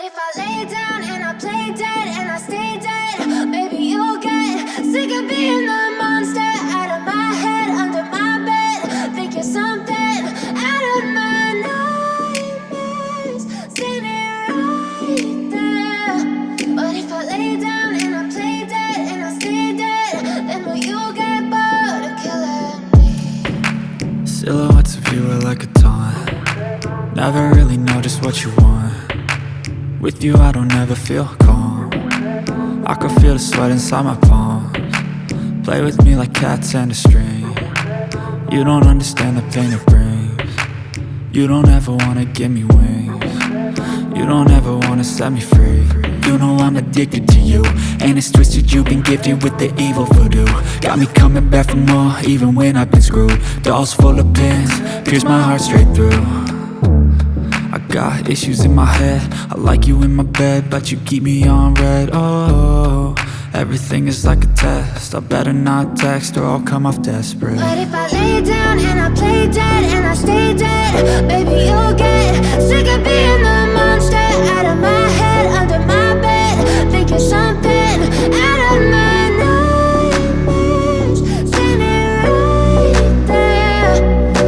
if I lay down and I play dead and I stay dead, maybe you'll get sick of being the monster out of my head, under my bed. Think you're something out of my nightmares, standing right there. But if I lay down and I play dead and I stay dead, then will you get bored of killing me? Silhouettes of you are like a taunt. Never really know just what you want. With you I don't ever feel calm. I can feel the sweat inside my palms. Play with me like cats and a string. You don't understand the pain it brings. You don't ever wanna give me wings. You don't ever wanna set me free. You know I'm addicted to you, and it's twisted, you've been gifted with the evil voodoo. Got me coming back for more, even when I've been screwed. Dolls full of pins, pierce my heart straight through. I got issues in my head, I like you in my bed, but you keep me on red. Oh, everything is like a test, I better not text or I'll come off desperate. But if I lay down and I play dead and I stay dead, baby you'll get sick of being the monster out of my head, under my bed. Think you're something out of my nightmares, standing right there.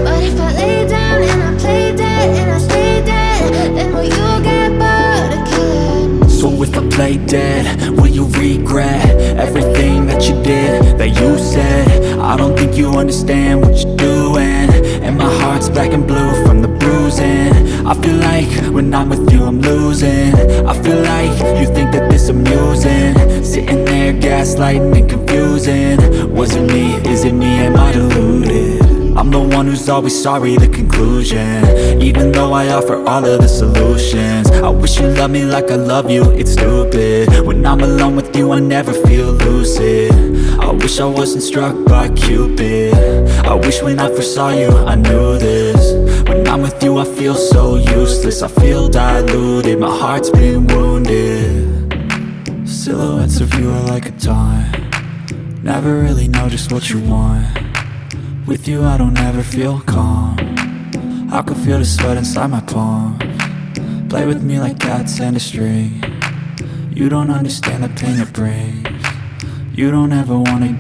But if I lay down and I play dead and I stay dead, then will you get bored of killing me? So if I play dead, will you regret everything that you did, that you said? I don't think you understand what you're doing, and my heart's black and blue from the bruising. I feel like when I'm with you I'm losing. I feel like you think that this amusing, sitting there gaslighting and confusing. Was it me? Is it me? Am I deluded? I'm the one who's always sorry, the conclusion, even though I offer all of the solutions. I wish you loved me like I love you, it's stupid. When I'm alone with you I never feel lucid. I wish I wasn't struck by Cupid. I wish when I first saw you I knew this. When I'm with you I feel so useless, I feel diluted, my heart's been wounded. Silhouettes of you are like a taunt. Never really know just what you want. With you I don't ever feel calm. I can feel the sweat inside my palms. Play with me like cats and a string. You don't understand the pain it brings. You don't ever wanna